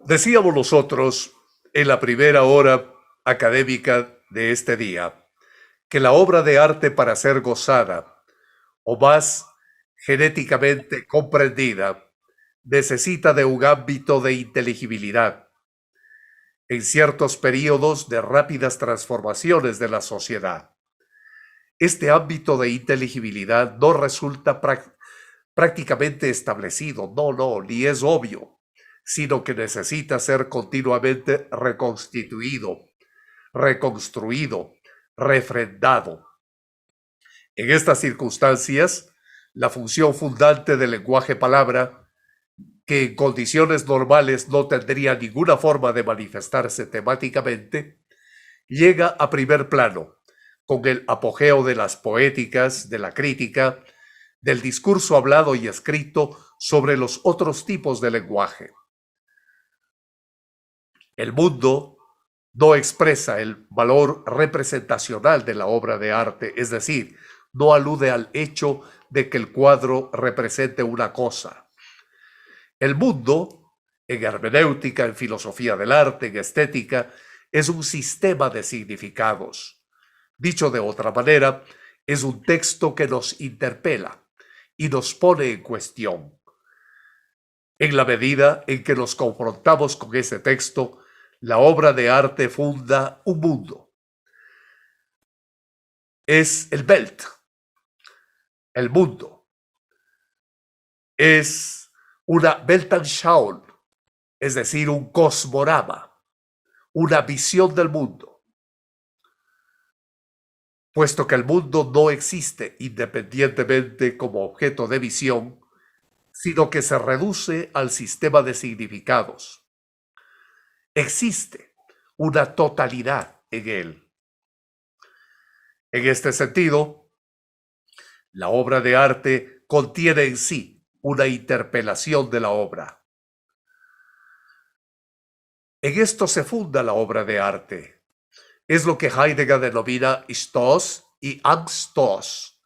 Decíamos nosotros en la primera hora académica de este día que la obra de arte para ser gozada o más genéticamente comprendida necesita de un ámbito de inteligibilidad en ciertos periodos de rápidas transformaciones de la sociedad. Este ámbito de inteligibilidad no resulta prácticamente establecido, ni es obvio, sino que necesita ser continuamente reconstituido, reconstruido, refrendado. En estas circunstancias, la función fundante del lenguaje-palabra, que en condiciones normales no tendría ninguna forma de manifestarse temáticamente, llega a primer plano con el apogeo de las poéticas, de la crítica, del discurso hablado y escrito sobre los otros tipos de lenguaje. El mundo no expresa el valor representacional de la obra de arte, es decir, no alude al hecho de que el cuadro represente una cosa. El mundo, en hermenéutica, en filosofía del arte, en estética, es un sistema de significados. Dicho de otra manera, es un texto que nos interpela y nos pone en cuestión. En la medida en que nos confrontamos con ese texto, la obra de arte funda un mundo. Es el Welt, el mundo. Es una Weltanschauung, es decir, un cosmorama, una visión del mundo. Puesto que el mundo no existe independientemente como objeto de visión, sino que se reduce al sistema de significados. Existe una totalidad en él. En este sentido, la obra de arte contiene en sí una interpelación de la obra. En esto se funda la obra de arte. Es lo que Heidegger denomina Stoss y Anstoss.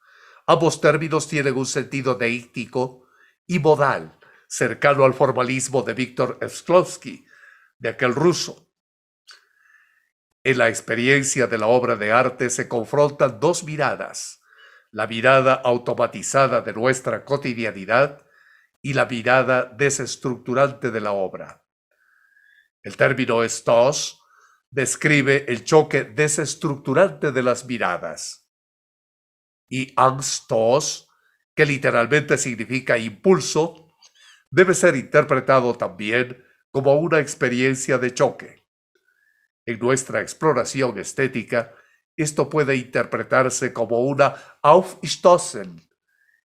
Ambos términos tienen un sentido deíctico y modal, cercano al formalismo de Víctor Shklovsky, de aquel ruso. En la experiencia de la obra de arte se confrontan dos miradas: la mirada automatizada de nuestra cotidianidad y la mirada desestructurante de la obra. El término Stoss describe el choque desestructurante de las miradas, y Anstoss, que literalmente significa impulso, debe ser interpretado también como una experiencia de choque. En nuestra exploración estética, esto puede interpretarse como una Aufstoßen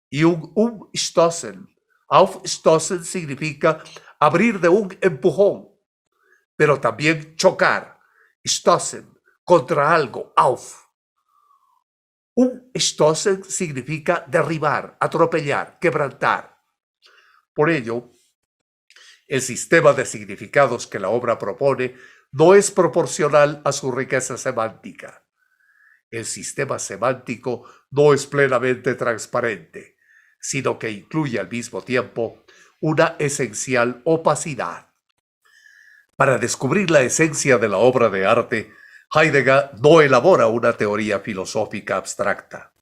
y un Umstoßen. Aufstoßen significa abrir de un empujón, pero también chocar, stoßen, contra algo, auf. Umstoßen significa derribar, atropellar, quebrantar. Por ello, el sistema de significados que la obra propone no es proporcional a su riqueza semántica. El sistema semántico no es plenamente transparente, sino que incluye al mismo tiempo una esencial opacidad. Para descubrir la esencia de la obra de arte, Heidegger no elabora una teoría filosófica abstracta,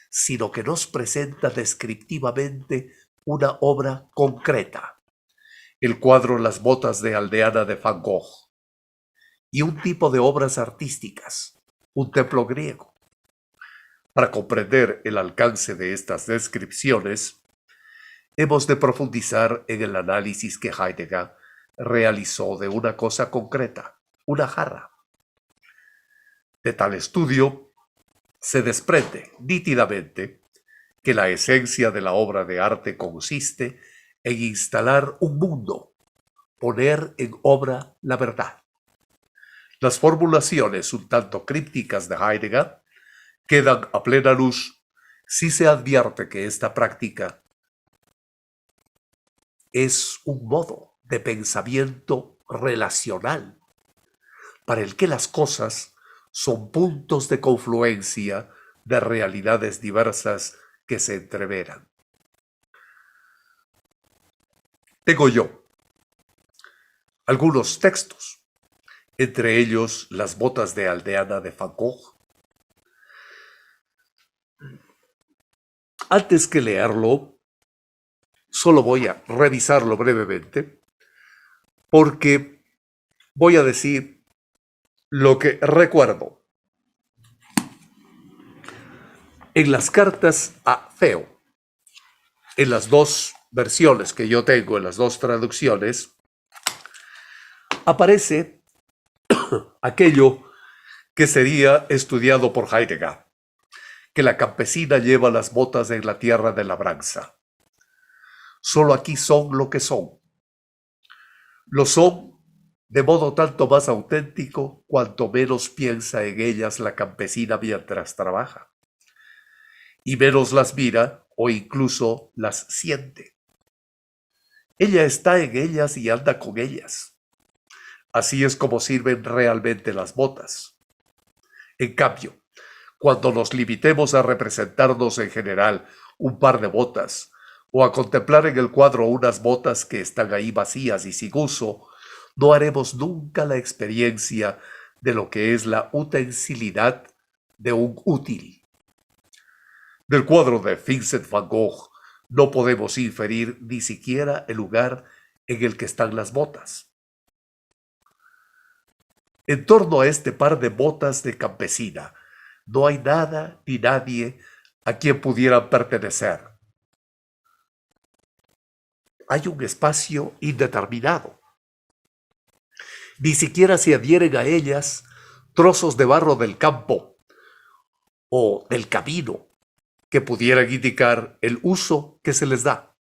sino que nos presenta descriptivamente una obra concreta: el cuadro Las botas de aldeana de Van Gogh, y un tipo de obras artísticas, un templo griego. Para comprender el alcance de estas descripciones, hemos de profundizar en el análisis que Heidegger realizó de una cosa concreta, una jarra. De tal estudio se desprende nítidamente que la esencia de la obra de arte consiste en instalar un mundo, poner en obra la verdad. Las formulaciones un tanto crípticas de Heidegger quedan a plena luz si se advierte que esta práctica es un modo de pensamiento relacional, para el que las cosas son puntos de confluencia de realidades diversas que se entreveran. Tengo yo algunos textos, entre ellos Las botas de aldeana de Van Gogh. Antes que leerlo, solo voy a revisarlo brevemente, porque voy a decir lo que recuerdo. En las cartas a Theo, en las dos versiones que yo tengo, en las dos traducciones, aparece aquello que sería estudiado por Heidegger, que la campesina lleva las botas en la tierra de labranza. Solo aquí son lo que son. Lo son de modo tanto más auténtico cuanto menos piensa en ellas la campesina mientras trabaja, y menos las mira o incluso las siente. Ella está en ellas y anda con ellas. Así es como sirven realmente las botas. En cambio, cuando nos limitemos a representarnos en general un par de botas, o a contemplar en el cuadro unas botas que están ahí vacías y sin uso, no haremos nunca la experiencia de lo que es la utensilidad de un útil. Del cuadro de Vincent van Gogh no podemos inferir ni siquiera el lugar en el que están las botas. En torno a este par de botas de campesina, no hay nada ni nadie a quien pudieran pertenecer. Hay un espacio indeterminado. Ni siquiera se adhieren a ellas trozos de barro del campo o del camino que pudieran indicar el uso que se les da.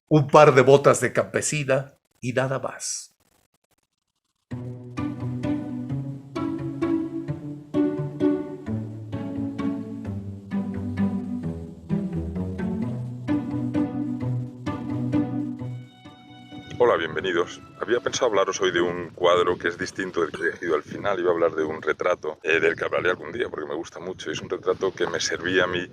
Un par de botas de campesina y nada más. Hola, bienvenidos. Había pensado hablaros hoy de un cuadro que es distinto del que he elegido al final. Iba a hablar de un retrato del que hablaré algún día porque me gusta mucho. Y es un retrato que me servía a mí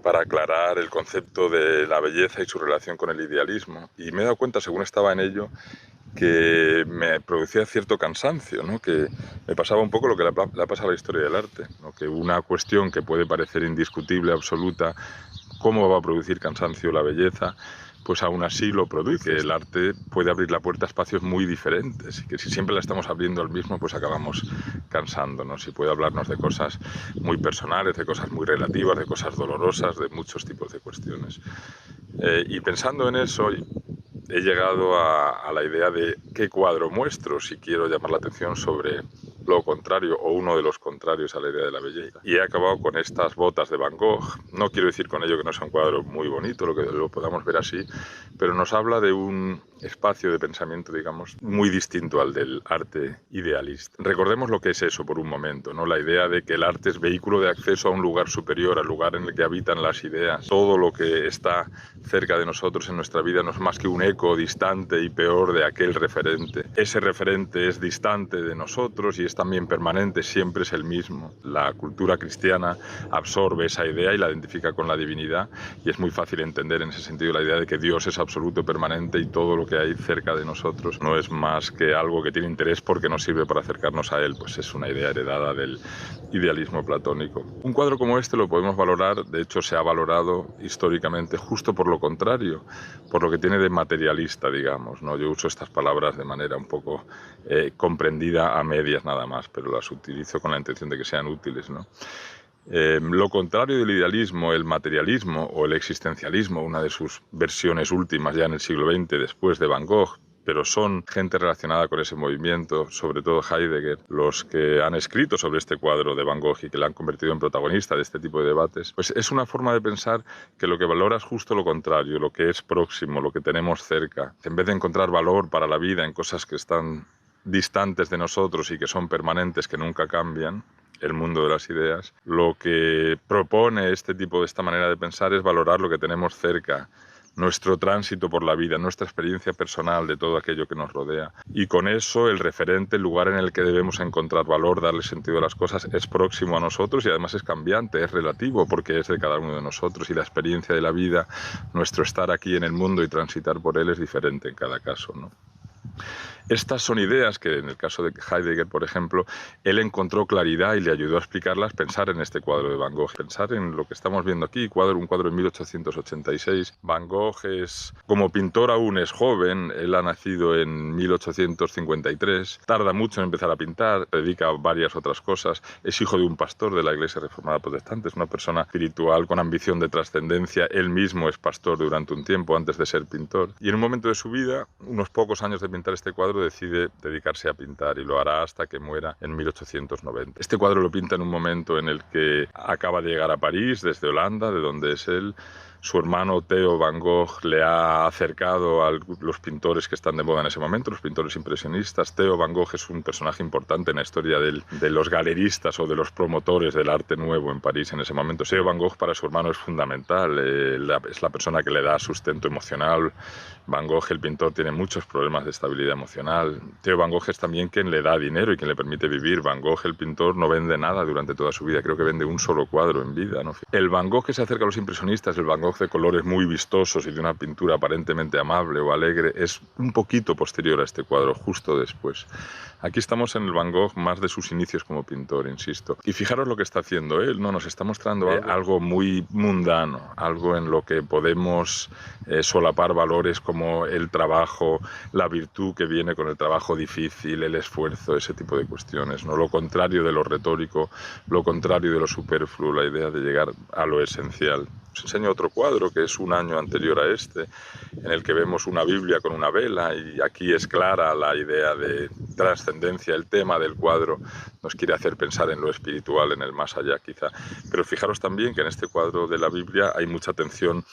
para aclarar el concepto de la belleza y su relación con el idealismo. Y me he dado cuenta, según estaba en ello, que me producía cierto cansancio, ¿no? Que me pasaba un poco lo que le pasa a la historia del arte, ¿no? Que una cuestión que puede parecer indiscutible, absoluta, ¿cómo va a producir cansancio la belleza? Pues aún así lo produce. El arte puede abrir la puerta a espacios muy diferentes y que si siempre la estamos abriendo al mismo, pues acabamos cansándonos. Y puede hablarnos de cosas muy personales, de cosas muy relativas, de cosas dolorosas, de muchos tipos de cuestiones. Y pensando en eso, he llegado a la idea de qué cuadro muestro si quiero llamar la atención sobre lo contrario o uno de los contrarios a la idea de la belleza. Y he acabado con estas botas de Van Gogh. No quiero decir con ello que no sea un cuadro muy bonito, lo que lo podamos ver así, pero nos habla de un espacio de pensamiento, digamos, muy distinto al del arte idealista. Recordemos lo que es eso por un momento, ¿no? La idea de que el arte es vehículo de acceso a un lugar superior, al lugar en el que habitan las ideas. Todo lo que está cerca de nosotros en nuestra vida no es más que un eco distante y peor de aquel referente. Ese referente es distante de nosotros y es también permanente, siempre es el mismo. La cultura cristiana absorbe esa idea y la identifica con la divinidad, y es muy fácil entender en ese sentido la idea de que Dios es absoluto, permanente, y todo lo que hay cerca de nosotros no es más que algo que tiene interés porque nos sirve para acercarnos a Él. Pues es una idea heredada del idealismo platónico. Un cuadro como este lo podemos valorar, de hecho se ha valorado históricamente justo por lo contrario, por lo que tiene de materialista, digamos, ¿no? Yo uso estas palabras de manera un poco comprendida a medias nada más, pero las utilizo con la intención de que sean útiles, ¿no? Lo contrario del idealismo, el materialismo o el existencialismo, una de sus versiones últimas ya en el siglo XX, después de Van Gogh, pero son gente relacionada con ese movimiento, sobre todo Heidegger, los que han escrito sobre este cuadro de Van Gogh y que le han convertido en protagonista de este tipo de debates. Pues es una forma de pensar que lo que valora es justo lo contrario, lo que es próximo, lo que tenemos cerca. En vez de encontrar valor para la vida en cosas que están distantes de nosotros y que son permanentes, que nunca cambian, el mundo de las ideas, lo que propone esta manera de pensar es valorar lo que tenemos cerca, nuestro tránsito por la vida, nuestra experiencia personal de todo aquello que nos rodea. Y con eso el referente, el lugar en el que debemos encontrar valor, darle sentido a las cosas, es próximo a nosotros y además es cambiante, es relativo, porque es de cada uno de nosotros, y la experiencia de la vida, nuestro estar aquí en el mundo y transitar por él es diferente en cada caso, ¿no? Estas son ideas que, en el caso de Heidegger, por ejemplo, él encontró claridad y le ayudó a explicarlas, pensar en este cuadro de Van Gogh, pensar en lo que estamos viendo aquí, un cuadro de 1886. Van Gogh como pintor aún es joven, él ha nacido en 1853, tarda mucho en empezar a pintar, dedica a varias otras cosas, es hijo de un pastor de la Iglesia Reformada Protestante, es una persona espiritual con ambición de trascendencia, él mismo es pastor durante un tiempo antes de ser pintor, y en un momento de su vida, unos pocos años de pintar este cuadro, decide dedicarse a pintar y lo hará hasta que muera en 1890. Este cuadro lo pinta en un momento en el que acaba de llegar a París desde Holanda, de donde es él. Su hermano Theo Van Gogh le ha acercado a los pintores que están de moda en ese momento, los pintores impresionistas. Theo Van Gogh es un personaje importante en la historia de los galeristas o de los promotores del arte nuevo en París en ese momento. Theo Van Gogh para su hermano es fundamental, es la persona que le da sustento emocional. Van Gogh, el pintor, tiene muchos problemas de estabilidad emocional. Theo Van Gogh es también quien le da dinero y quien le permite vivir. Van Gogh, el pintor, no vende nada durante toda su vida, creo que vende un solo cuadro en vida, ¿no? El Van Gogh que se acerca a los impresionistas, el Van Gogh de colores muy vistosos y de una pintura aparentemente amable o alegre, es un poquito posterior a este cuadro, justo después. Aquí estamos en el Van Gogh más de sus inicios como pintor, insisto. Y fijaros lo que está haciendo él, ¿no? Nos está mostrando algo muy mundano, algo en lo que podemos solapar valores como el trabajo, la virtud que viene con el trabajo difícil, el esfuerzo, ese tipo de cuestiones, ¿no? Lo contrario de lo retórico, lo contrario de lo superfluo, la idea de llegar a lo esencial. Os enseño otro cuadro que es un año anterior a este, en el que vemos una Biblia con una vela, y aquí es clara la idea de trascendencia. El tema del cuadro nos quiere hacer pensar en lo espiritual, en el más allá quizá. Pero fijaros también que en este cuadro de la Biblia hay mucha atención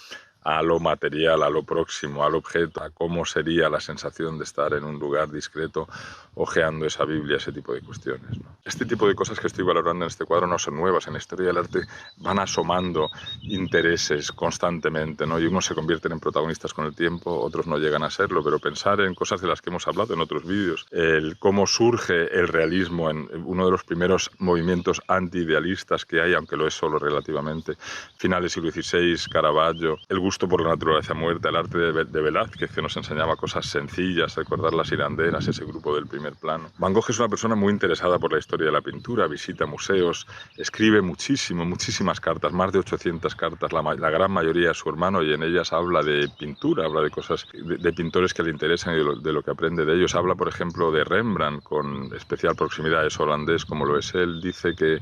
a lo material, a lo próximo, al objeto, a cómo sería la sensación de estar en un lugar discreto hojeando esa Biblia, ese tipo de cuestiones, ¿no? Este tipo de cosas que estoy valorando en este cuadro no son nuevas. En la historia del arte van asomando intereses constantemente, ¿no? Y unos se convierten en protagonistas con el tiempo, otros no llegan a serlo, pero pensar en cosas de las que hemos hablado en otros vídeos, el cómo surge el realismo en uno de los primeros movimientos anti-idealistas que hay, aunque lo es solo relativamente, finales del siglo XVI, Caravaggio, el gusto por la naturaleza muerta, el arte de Velázquez, que nos enseñaba cosas sencillas, recordar las hilanderas, ese grupo del primer plano. Van Gogh es una persona muy interesada por la historia de la pintura, visita museos, escribe muchísimo, muchísimas cartas, más de 800 cartas, la gran mayoría a su hermano, y en ellas habla de pintura, habla de cosas, de pintores que le interesan y de lo que aprende de ellos. Habla, por ejemplo, de Rembrandt, con especial proximidad, es holandés como lo es él. Dice que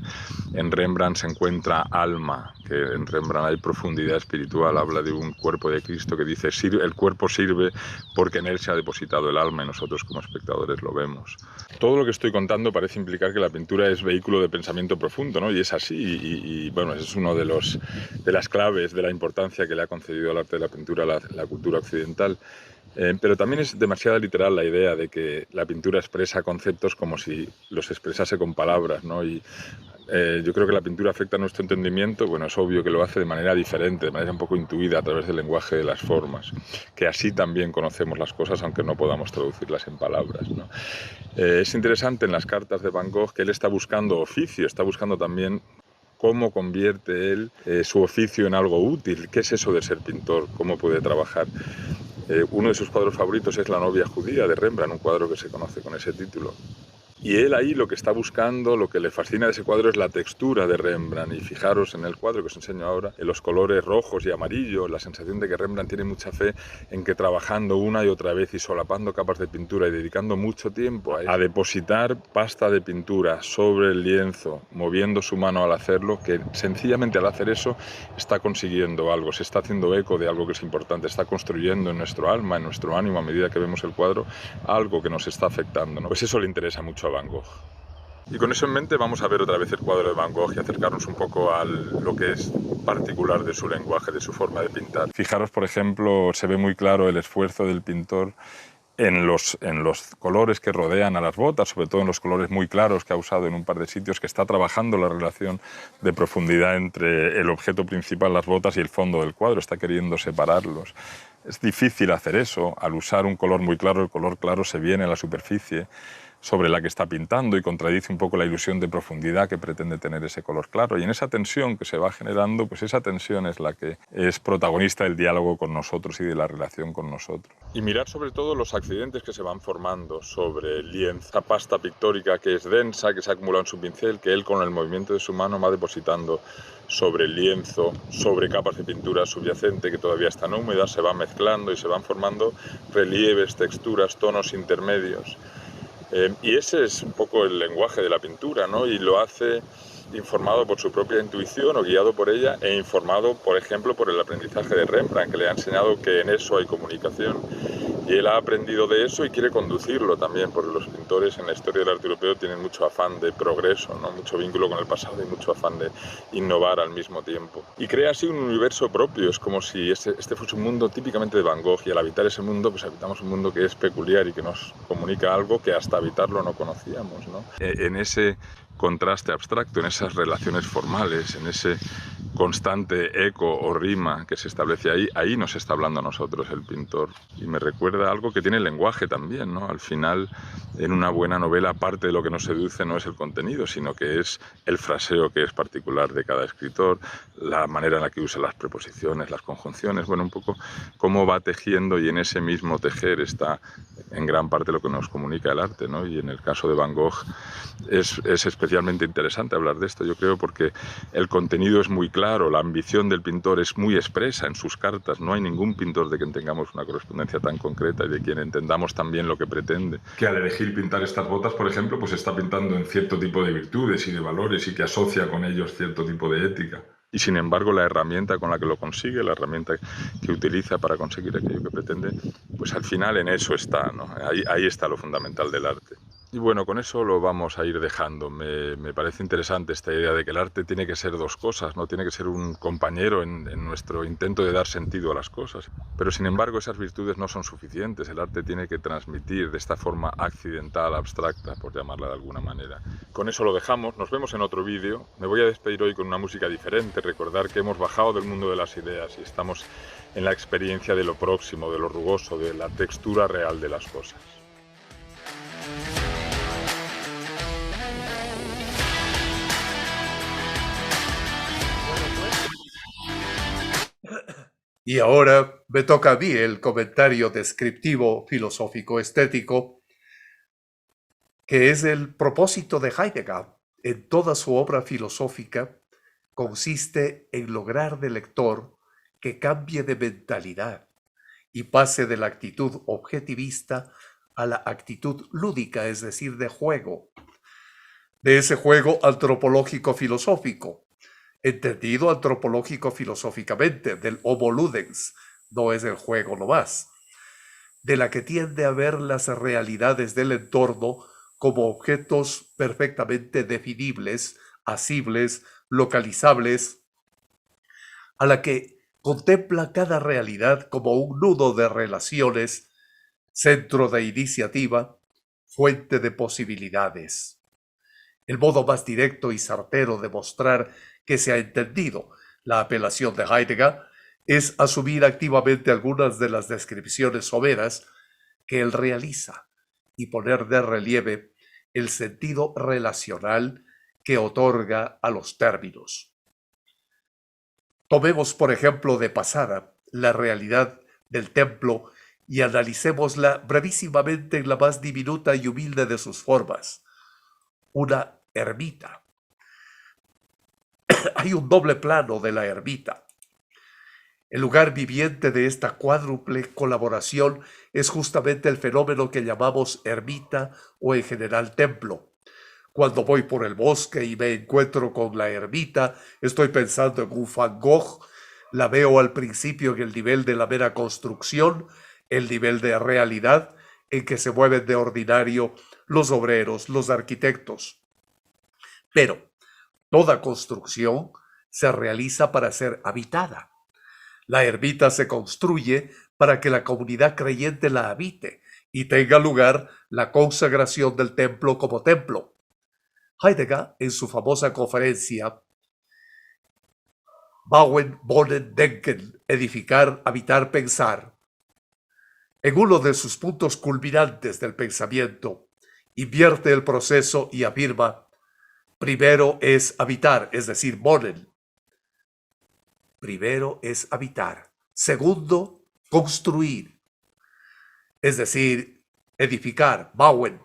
en Rembrandt se encuentra alma, que en Rembrandt hay profundidad espiritual. Habla de un cuerpo de Cristo que dice, el cuerpo sirve porque en él se ha depositado el alma y nosotros como espectadores lo vemos. Todo lo que estoy contando parece implicar que la pintura es vehículo de pensamiento profundo, ¿no? Y es así, y bueno, es uno de las claves de la importancia que le ha concedido al arte de la pintura la cultura occidental. Pero también es demasiado literal la idea de que la pintura expresa conceptos como si los expresase con palabras, ¿no? Y yo creo que la pintura afecta a nuestro entendimiento. Bueno, es obvio que lo hace de manera diferente, de manera un poco intuida a través del lenguaje de las formas, que así también conocemos las cosas aunque no podamos traducirlas en palabras, ¿no? Es interesante en las cartas de Van Gogh que él está buscando oficio, está buscando también cómo convierte él su oficio en algo útil. ¿Qué es eso de ser pintor? ¿Cómo puede trabajar? Uno de sus cuadros favoritos es La novia judía de Rembrandt, un cuadro que se conoce con ese título. Y él ahí lo que está buscando, lo que le fascina de ese cuadro es la textura de Rembrandt. Y fijaros en el cuadro que os enseño ahora, en los colores rojos y amarillos, la sensación de que Rembrandt tiene mucha fe en que trabajando una y otra vez y solapando capas de pintura y dedicando mucho tiempo a depositar pasta de pintura sobre el lienzo, moviendo su mano al hacerlo, que sencillamente al hacer eso está consiguiendo algo, se está haciendo eco de algo que es importante, está construyendo en nuestro alma, en nuestro ánimo, a medida que vemos el cuadro, algo que nos está afectando, ¿no? Pues eso le interesa mucho a Van Gogh. Y con eso en mente vamos a ver otra vez el cuadro de Van Gogh y acercarnos un poco a lo que es particular de su lenguaje, de su forma de pintar. Fijaros, por ejemplo, se ve muy claro el esfuerzo del pintor en los colores que rodean a las botas, sobre todo en los colores muy claros que ha usado en un par de sitios, que está trabajando la relación de profundidad entre el objeto principal, las botas, y el fondo del cuadro, está queriendo separarlos. Es difícil hacer eso. Al usar un color muy claro, el color claro se viene a la superficie. sobre la que está pintando y contradice un poco la ilusión de profundidad que pretende tener ese color claro. Y en esa tensión que se va generando, pues esa tensión es la que es protagonista del diálogo con nosotros y de la relación con nosotros. Y mirar sobre todo los accidentes que se van formando sobre el lienzo, esa pasta pictórica que es densa, que se ha acumulado en su pincel, que él con el movimiento de su mano va depositando sobre el lienzo, sobre capas de pintura subyacente que todavía están húmedas, se van mezclando y se van formando relieves, texturas, tonos intermedios. Y ese es un poco el lenguaje de la pintura, ¿no? Y lo hace informado por su propia intuición o guiado por ella e informado, por ejemplo, por el aprendizaje de Rembrandt, que le ha enseñado que en eso hay comunicación. Y él ha aprendido de eso y quiere conducirlo también, porque los pintores en la historia del arte europeo tienen mucho afán de progreso, ¿no? Mucho vínculo con el pasado y mucho afán de innovar al mismo tiempo. Y crea así un universo propio, es como si este fuese un mundo típicamente de Van Gogh, y al habitar ese mundo, pues habitamos un mundo que es peculiar y que nos comunica algo que hasta habitarlo no conocíamos, ¿no? En ese contraste abstracto, en esas relaciones formales, en ese constante eco o rima que se establece ahí nos está hablando a nosotros el pintor. Y me recuerda algo que tiene el lenguaje también, ¿no? Al final, en una buena novela, parte de lo que nos seduce no es el contenido, sino que es el fraseo que es particular de cada escritor, la manera en la que usa las preposiciones, las conjunciones, bueno, un poco cómo va tejiendo, y en ese mismo tejer está en gran parte lo que nos comunica el arte, ¿no? Y en el caso de Van Gogh es especialmente interesante hablar de esto, yo creo, porque el contenido es muy claro, la ambición del pintor es muy expresa en sus cartas, no hay ningún pintor de quien tengamos una correspondencia tan concreta y de quien entendamos tan bien lo que pretende. Que al elegir pintar estas botas, por ejemplo, pues está pintando en cierto tipo de virtudes y de valores y que asocia con ellos cierto tipo de ética. Y sin embargo, la herramienta con la que lo consigue, la herramienta que utiliza para conseguir aquello que pretende, pues al final en eso está, ¿no? Ahí está lo fundamental del arte. Y bueno, con eso lo vamos a ir dejando. Me parece interesante esta idea de que el arte tiene que ser dos cosas, no tiene que ser un compañero en nuestro intento de dar sentido a las cosas. Pero sin embargo, esas virtudes no son suficientes. El arte tiene que transmitir de esta forma accidental, abstracta, por llamarla de alguna manera. Con eso lo dejamos, nos vemos en otro vídeo. Me voy a despedir hoy con una música diferente, recordar que hemos bajado del mundo de las ideas y estamos en la experiencia de lo próximo, de lo rugoso, de la textura real de las cosas. Y ahora me toca a mí el comentario descriptivo filosófico estético, que es el propósito de Heidegger en toda su obra filosófica. Consiste en lograr del lector que cambie de mentalidad y pase de la actitud objetivista a la actitud lúdica, es decir, de juego, de ese juego antropológico-filosófico, entendido antropológico-filosóficamente, del homo ludens, no es el juego nomás, de la que tiende a ver las realidades del entorno como objetos perfectamente definibles, asibles, localizables, a la que contempla cada realidad como un nudo de relaciones, centro de iniciativa, fuente de posibilidades. El modo más directo y certero de mostrar que se ha entendido la apelación de Heidegger es asumir activamente algunas de las descripciones someras que él realiza y poner de relieve el sentido relacional que otorga a los términos. Tomemos, por ejemplo, de pasada la realidad del templo y analicémosla brevísimamente en la más diminuta y humilde de sus formas, una ermita. Hay un doble plano de la ermita. El lugar viviente de esta cuádruple colaboración es justamente el fenómeno que llamamos ermita o en general templo. Cuando voy por el bosque y me encuentro con la ermita, estoy pensando en un Van Gogh, la veo al principio en el nivel de la mera construcción, el nivel de realidad en que se mueven de ordinario los obreros, los arquitectos. Pero toda construcción se realiza para ser habitada. La ermita se construye para que la comunidad creyente la habite y tenga lugar la consagración del templo como templo. Heidegger, en su famosa conferencia Bauen, Wohnen, Denken, edificar, habitar, pensar, en uno de sus puntos culminantes del pensamiento, invierte el proceso y afirma: primero es habitar, es decir, wohnen. Primero es habitar. Segundo, construir, es decir, edificar, bauen.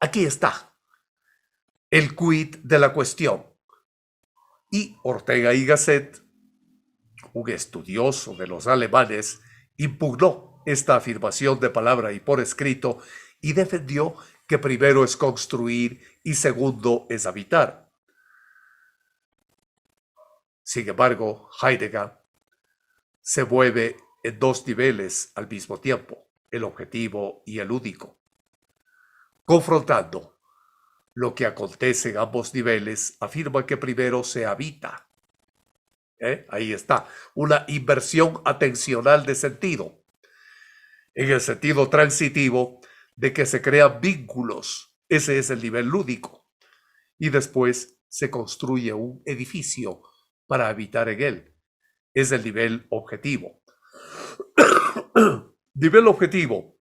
Aquí está el quid de la cuestión. Y Ortega y Gasset, un estudioso de los alemanes, impugnó esta afirmación de palabra y por escrito y defendió que primero es construir y segundo es habitar. Sin embargo, Heidegger se mueve en dos niveles al mismo tiempo, el objetivo y el lúdico. Confrontando lo que acontece en ambos niveles, afirma que primero se habita. Ahí está, una inversión atencional de sentido, en el sentido transitivo de que se crean vínculos. Ese es el nivel lúdico. Y después se construye un edificio para habitar en él. Es el nivel objetivo. Nivel objetivo,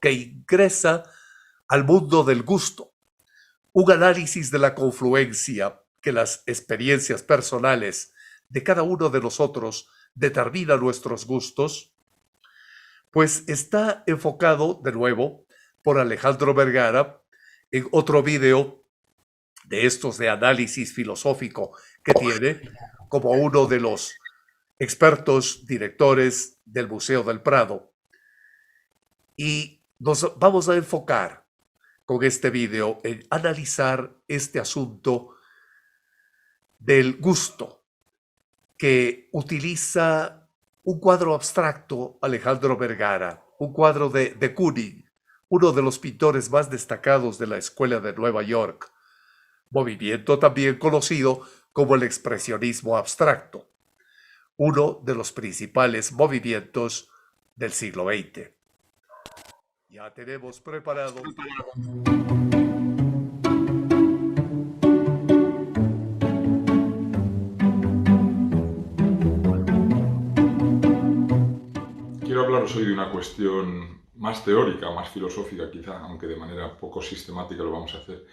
que ingresa al mundo del gusto. Un análisis de la confluencia que las experiencias personales de cada uno de nosotros determina nuestros gustos, pues está enfocado de nuevo por Alejandro Vergara en otro video de estos de análisis filosófico que tiene como uno de los expertos directores del Museo del Prado. Y nos vamos a enfocar con este video en analizar este asunto del gusto que utiliza un cuadro abstracto Alejandro Vergara, un cuadro de Kooning, uno de los pintores más destacados de la Escuela de Nueva York, movimiento también conocido como el expresionismo abstracto, uno de los principales movimientos del siglo XX. Ya tenemos preparado. Quiero hablaros hoy de una cuestión más teórica, más filosófica quizá, aunque de manera poco sistemática lo vamos a hacer,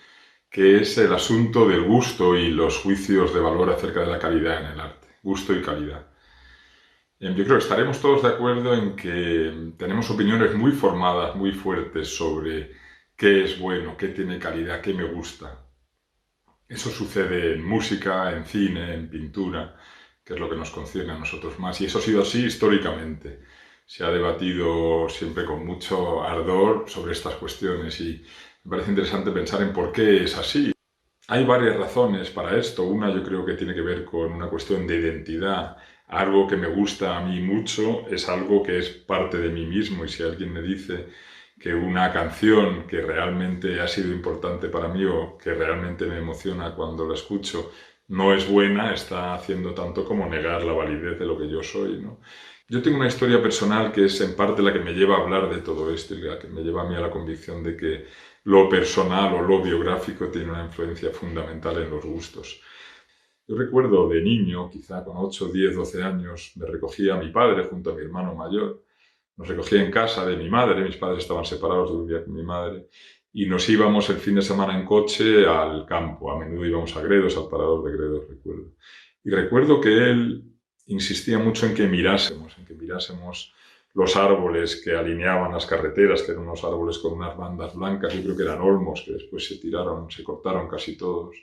que es el asunto del gusto y los juicios de valor acerca de la calidad en el arte. Gusto y calidad. Yo creo que estaremos todos de acuerdo en que tenemos opiniones muy formadas, muy fuertes sobre qué es bueno, qué tiene calidad, qué me gusta. Eso sucede en música, en cine, en pintura, que es lo que nos concierne a nosotros más. Y eso ha sido así históricamente. Se ha debatido siempre con mucho ardor sobre estas cuestiones y me parece interesante pensar en por qué es así. Hay varias razones para esto. Una yo creo que tiene que ver con una cuestión de identidad. Algo que me gusta a mí mucho es algo que es parte de mí mismo, y si alguien me dice que una canción que realmente ha sido importante para mí o que realmente me emociona cuando la escucho no es buena, está haciendo tanto como negar la validez de lo que yo soy, ¿no? Yo tengo una historia personal que es en parte la que me lleva a hablar de todo esto y la que me lleva a mí a la convicción de que lo personal o lo biográfico tiene una influencia fundamental en los gustos. Yo recuerdo de niño, quizá con 8, 10, 12 años, me recogía mi padre junto a mi hermano mayor. Nos recogía en casa de mi madre, mis padres estaban separados, yo vivía con mi madre, y nos íbamos el fin de semana en coche al campo. A menudo íbamos a Gredos, al parador de Gredos, recuerdo. Y recuerdo que él insistía mucho en que mirásemos los árboles que alineaban las carreteras, que eran unos árboles con unas bandas blancas, yo creo que eran olmos, que después se cortaron casi todos,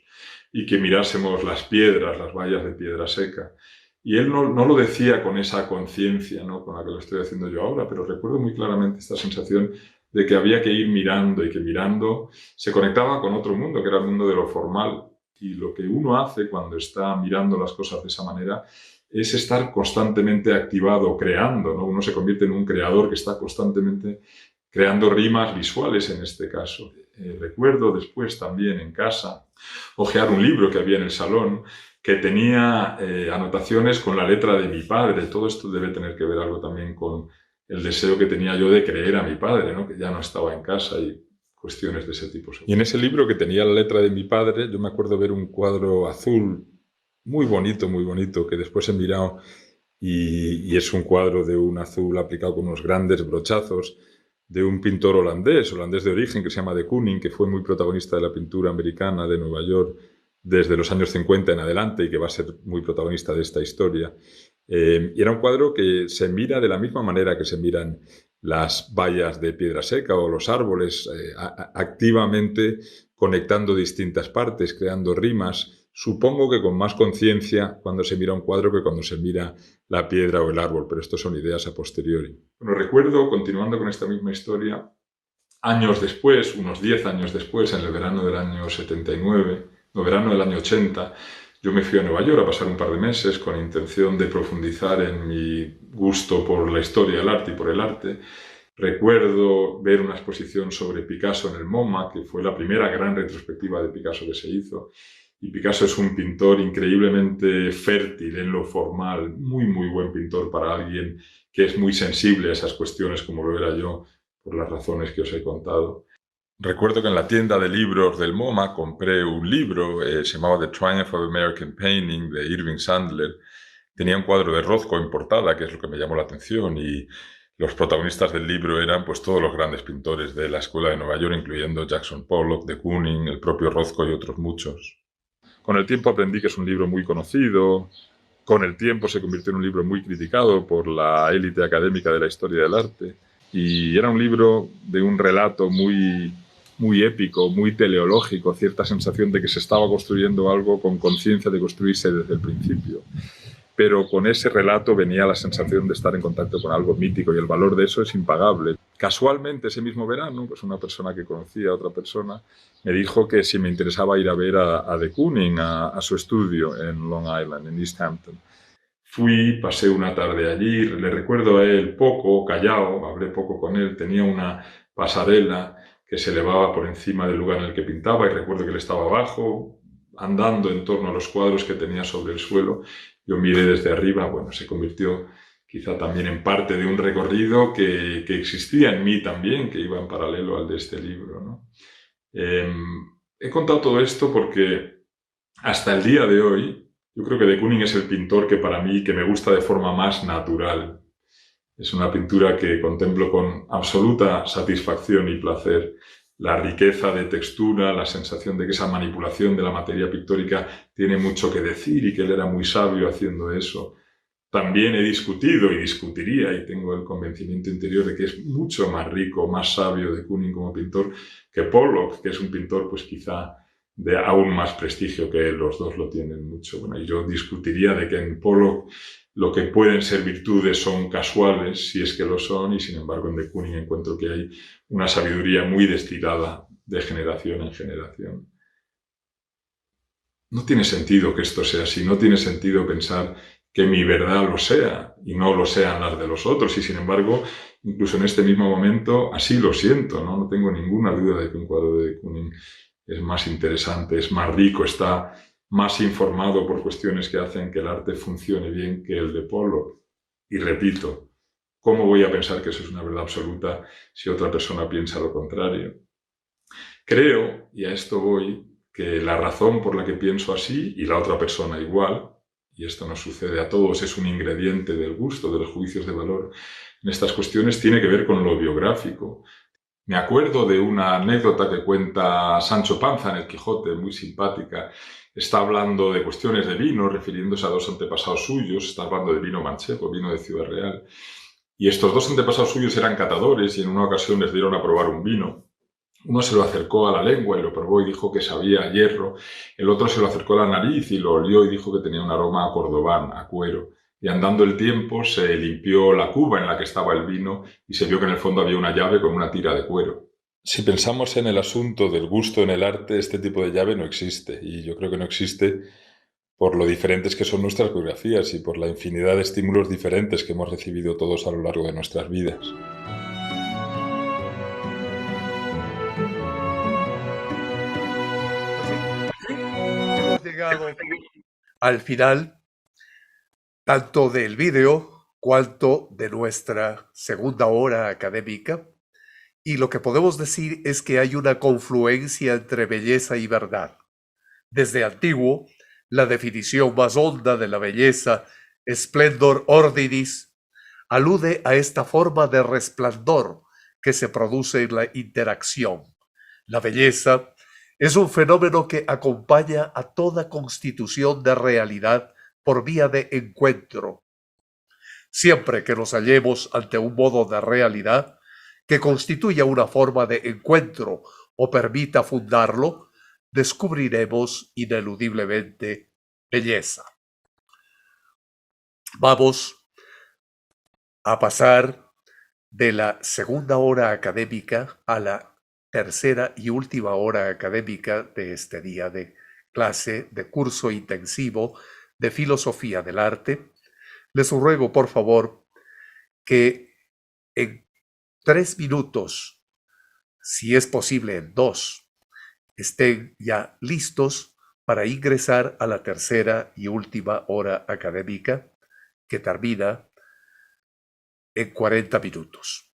y que mirásemos las piedras, las vallas de piedra seca. Y él no lo decía con esa conciencia, ¿no?, con la que lo estoy haciendo yo ahora, pero recuerdo muy claramente esta sensación de que había que ir mirando y que mirando se conectaba con otro mundo, que era el mundo de lo formal. Y lo que uno hace cuando está mirando las cosas de esa manera es estar constantemente activado, creando, ¿no? Uno se convierte en un creador que está constantemente creando rimas visuales en este caso. Recuerdo después también en casa hojear un libro que había en el salón que tenía anotaciones con la letra de mi padre. Todo esto debe tener que ver algo también con el deseo que tenía yo de creer a mi padre, ¿no?, que ya no estaba en casa y cuestiones de ese tipo. Y en ese libro que tenía la letra de mi padre, yo me acuerdo ver un cuadro azul muy bonito, que después he mirado y es un cuadro de un azul aplicado con unos grandes brochazos de un pintor holandés de origen, que se llama de Kooning, que fue muy protagonista de la pintura americana de Nueva York desde los años 50 en adelante y que va a ser muy protagonista de esta historia. Y era un cuadro que se mira de la misma manera que se miran las vallas de piedra seca o los árboles, activamente conectando distintas partes, creando rimas. Supongo que con más conciencia cuando se mira un cuadro que cuando se mira la piedra o el árbol, pero esto son ideas a posteriori. Bueno, recuerdo, continuando con esta misma historia, años después, unos 10 años después, en el verano del año 79, no, verano del año 80, yo me fui a Nueva York a pasar un par de meses con intención de profundizar en mi gusto por la historia del arte y por el arte. Recuerdo ver una exposición sobre Picasso en el MoMA, que fue la primera gran retrospectiva de Picasso que se hizo. Y Picasso es un pintor increíblemente fértil en lo formal, muy, muy buen pintor para alguien que es muy sensible a esas cuestiones como lo era yo, por las razones que os he contado. Recuerdo que en la tienda de libros del MoMA compré un libro, se llamaba The Triumph of American Painting, de Irving Sandler. Tenía un cuadro de Rothko en portada, que es lo que me llamó la atención, y los protagonistas del libro eran pues todos los grandes pintores de la Escuela de Nueva York, incluyendo Jackson Pollock, de Kooning, el propio Rothko y otros muchos. Con el tiempo aprendí que es un libro muy conocido. Con el tiempo se convirtió en un libro muy criticado por la élite académica de la historia del arte. Y era un libro de un relato muy, muy épico, muy teleológico, cierta sensación de que se estaba construyendo algo con conciencia de construirse desde el principio. Pero con ese relato venía la sensación de estar en contacto con algo mítico y el valor de eso es impagable. Casualmente, ese mismo verano, pues una persona que conocía a otra persona me dijo que si me interesaba ir a ver a de Kooning, a su estudio en Long Island, en East Hampton. Fui, pasé una tarde allí, le recuerdo a él poco, callado, hablé poco con él, tenía una pasarela que se elevaba por encima del lugar en el que pintaba y recuerdo que él estaba abajo, andando en torno a los cuadros que tenía sobre el suelo. Yo miré desde arriba, bueno, se convirtió quizá también en parte de un recorrido que existía en mí también, que iba en paralelo al de este libro, ¿no? He contado todo esto porque hasta el día de hoy yo creo que de Kooning es el pintor que para mí, que me gusta de forma más natural. Es una pintura que contemplo con absoluta satisfacción y placer. La riqueza de textura, la sensación de que esa manipulación de la materia pictórica tiene mucho que decir y que él era muy sabio haciendo eso. También he discutido y discutiría, y tengo el convencimiento interior de que es mucho más rico, más sabio de Kooning como pintor que Pollock, que es un pintor pues quizá de aún más prestigio que él. Los dos lo tienen mucho. Bueno, y yo discutiría de que en Pollock lo que pueden ser virtudes son casuales, si es que lo son, y sin embargo en de Kooning encuentro que hay una sabiduría muy destilada de generación en generación. No tiene sentido que esto sea así, no tiene sentido pensar que mi verdad lo sea y no lo sean las de los otros, y sin embargo, incluso en este mismo momento, así lo siento, ¿no? No tengo ninguna duda de que un cuadro de Kooning es más interesante, es más rico, está más informado por cuestiones que hacen que el arte funcione bien que el de Pollock. Y repito, ¿cómo voy a pensar que eso es una verdad absoluta si otra persona piensa lo contrario? Creo, y a esto voy, que la razón por la que pienso así y la otra persona igual, y esto nos sucede a todos, es un ingrediente del gusto, de los juicios de valor en estas cuestiones, tiene que ver con lo biográfico. Me acuerdo de una anécdota que cuenta Sancho Panza en El Quijote, muy simpática. Está hablando de cuestiones de vino, refiriéndose a dos antepasados suyos. Está hablando de vino manchego, vino de Ciudad Real. Y estos dos antepasados suyos eran catadores y en una ocasión les dieron a probar un vino. Uno se lo acercó a la lengua y lo probó y dijo que sabía a hierro. El otro se lo acercó a la nariz y lo olió y dijo que tenía un aroma a cordobán, a cuero. Y andando el tiempo se limpió la cuba en la que estaba el vino y se vio que en el fondo había una llave con una tira de cuero. Si pensamos en el asunto del gusto en el arte, este tipo de llave no existe. Y yo creo que no existe por lo diferentes que son nuestras biografías y por la infinidad de estímulos diferentes que hemos recibido todos a lo largo de nuestras vidas. Hemos llegado al final tanto del vídeo cuanto de nuestra segunda hora académica, y lo que podemos decir es que hay una confluencia entre belleza y verdad. Desde antiguo, la definición más honda de la belleza, splendor ordinis, alude a esta forma de resplandor que se produce en la interacción. La belleza es un fenómeno que acompaña a toda constitución de realidad por vía de encuentro. Siempre que nos hallemos ante un modo de realidad que constituya una forma de encuentro o permita fundarlo, descubriremos ineludiblemente belleza. Vamos a pasar de la segunda hora académica a la tercera y última hora académica de este día de clase de curso intensivo de Filosofía del Arte. Les ruego, por favor, que en 3 minutos, si es posible en 2, estén ya listos para ingresar a la tercera y última hora académica, que termina en 40 minutos.